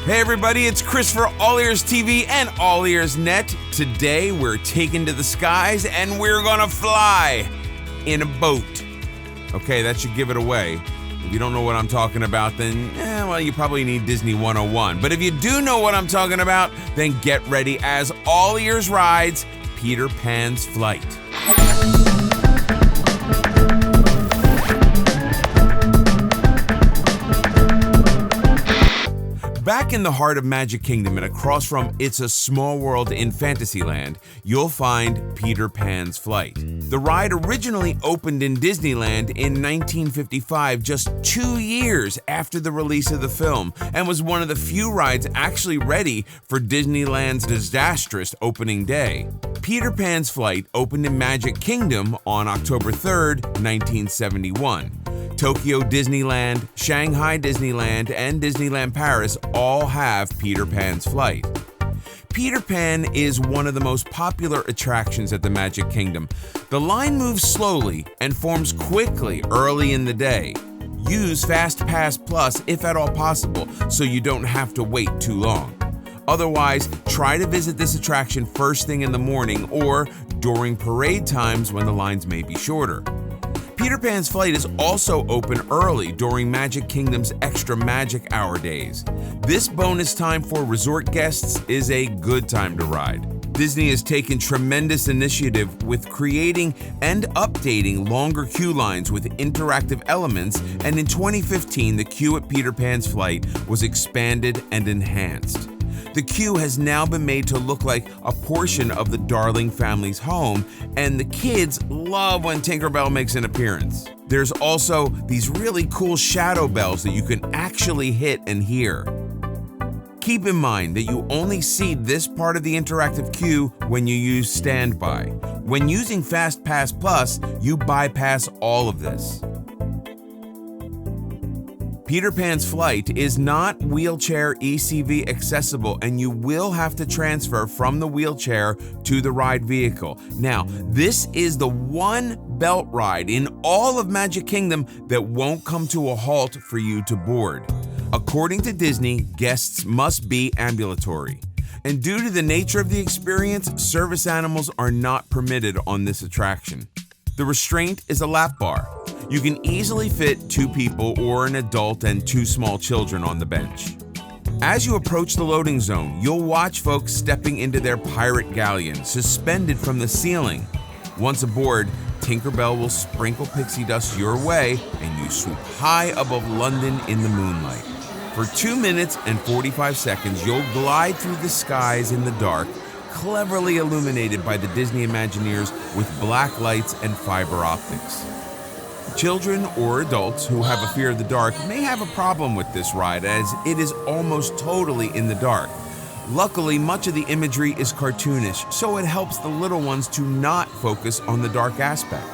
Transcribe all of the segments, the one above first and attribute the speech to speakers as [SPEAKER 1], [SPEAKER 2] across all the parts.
[SPEAKER 1] Hey everybody, it's Chris for AllEars TV and AllEars.net. Today we're taking to the skies and we're gonna fly in a boat. Okay, that should give it away. If you don't know what I'm talking about, then, well, you probably need Disney 101. But if you do know what I'm talking about, then get ready as AllEars rides Peter Pan's Flight. Back in the heart of Magic Kingdom and across from It's a Small World in Fantasyland, you'll find Peter Pan's Flight. The ride originally opened in Disneyland in 1955, just 2 years after the release of the film, and was one of the few rides actually ready for Disneyland's disastrous opening day. Peter Pan's Flight opened in Magic Kingdom on October 3rd, 1971. Tokyo Disneyland, Shanghai Disneyland, and Disneyland Paris all have Peter Pan's Flight. Peter Pan is one of the most popular attractions at the Magic Kingdom. The line moves slowly and forms quickly early in the day. Use Fast Pass Plus if at all possible, so you don't have to wait too long. Otherwise, try to visit this attraction first thing in the morning or during parade times when the lines may be shorter. Peter Pan's Flight is also open early during Magic Kingdom's Extra Magic Hour days. This bonus time for resort guests is a good time to ride. Disney has taken tremendous initiative with creating and updating longer queue lines with interactive elements, and in 2015, the queue at Peter Pan's Flight was expanded and enhanced. The queue has now been made to look like a portion of the Darling family's home, and the kids love when Tinkerbell makes an appearance. There's also these really cool shadow bells that you can actually hit and hear. Keep in mind that you only see this part of the interactive queue when you use Standby. When using Fast Pass Plus, you bypass all of this. Peter Pan's Flight is not wheelchair ECV accessible, and you will have to transfer from the wheelchair to the ride vehicle. Now, this is the one belt ride in all of Magic Kingdom that won't come to a halt for you to board. According to Disney, guests must be ambulatory. And due to the nature of the experience, service animals are not permitted on this attraction. The restraint is a lap bar. You can easily fit 2 people or an adult and 2 small children on the bench. As you approach the loading zone, you'll watch folks stepping into their pirate galleon, suspended from the ceiling. Once aboard, Tinkerbell will sprinkle pixie dust your way, and you swoop high above London in the moonlight. For 2 minutes and 45 seconds, you'll glide through the skies in the dark, cleverly illuminated by the Disney Imagineers with black lights and fiber optics. Children or adults who have a fear of the dark may have a problem with this ride, as it is almost totally in the dark. Luckily, much of the imagery is cartoonish, so it helps the little ones to not focus on the dark aspect.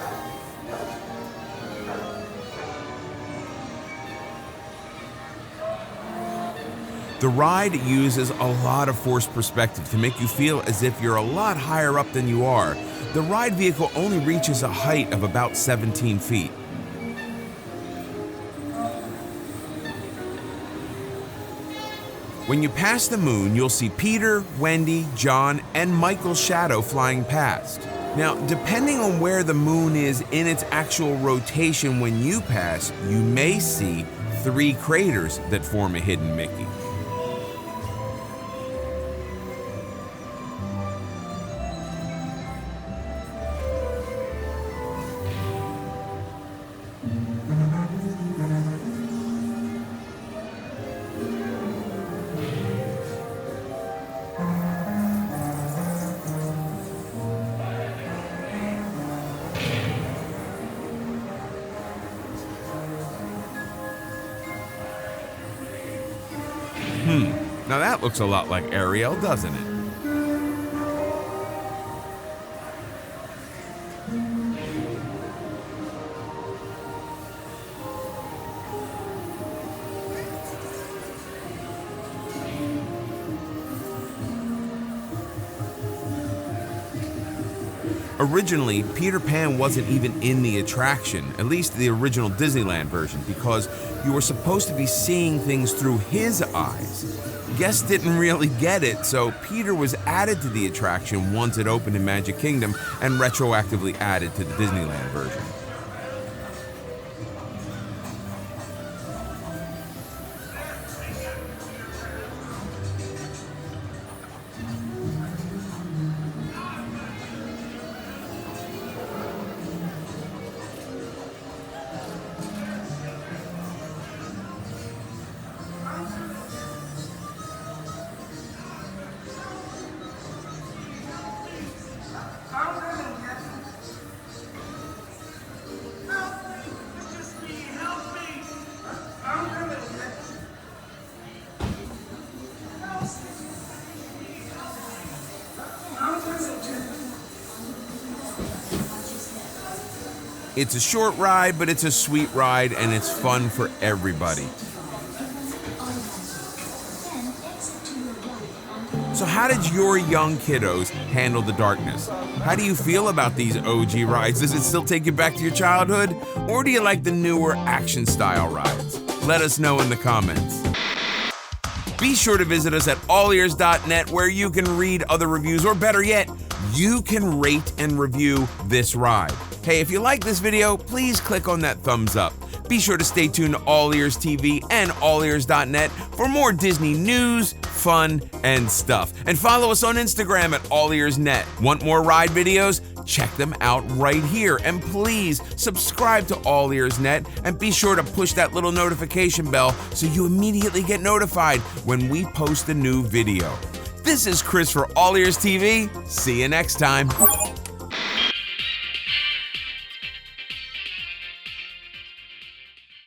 [SPEAKER 1] The ride uses a lot of forced perspective to make you feel as if you're a lot higher up than you are. The ride vehicle only reaches a height of about 17 feet. When you pass the moon, you'll see Peter, Wendy, John, and Michael's shadow flying past. Now, depending on where the moon is in its actual rotation when you pass, you may see 3 craters that form a hidden Mickey. Now that looks a lot like Ariel, doesn't it? Originally, Peter Pan wasn't even in the attraction, at least the original Disneyland version, because you were supposed to be seeing things through his eyes. Guests didn't really get it, so Peter was added to the attraction once it opened in Magic Kingdom and retroactively added to the Disneyland version. It's a short ride, but it's a sweet ride, and it's fun for everybody. So how did your young kiddos handle the darkness? How do you feel about these OG rides? Does it still take you back to your childhood? Or do you like the newer action-style rides? Let us know in the comments. Be sure to visit us at AllEars.net, where you can read other reviews, or better yet, you can rate and review this ride. Hey, if you like this video, please click on that thumbs up. Be sure to stay tuned to AllEars TV and AllEars.net for more Disney news, fun, and stuff. And follow us on Instagram at AllEars.net. Want more ride videos? Check them out right here. And please subscribe to AllEars.net and be sure to push that little notification bell so you immediately get notified when we post a new video. This is Chris for AllEars TV. See you next time.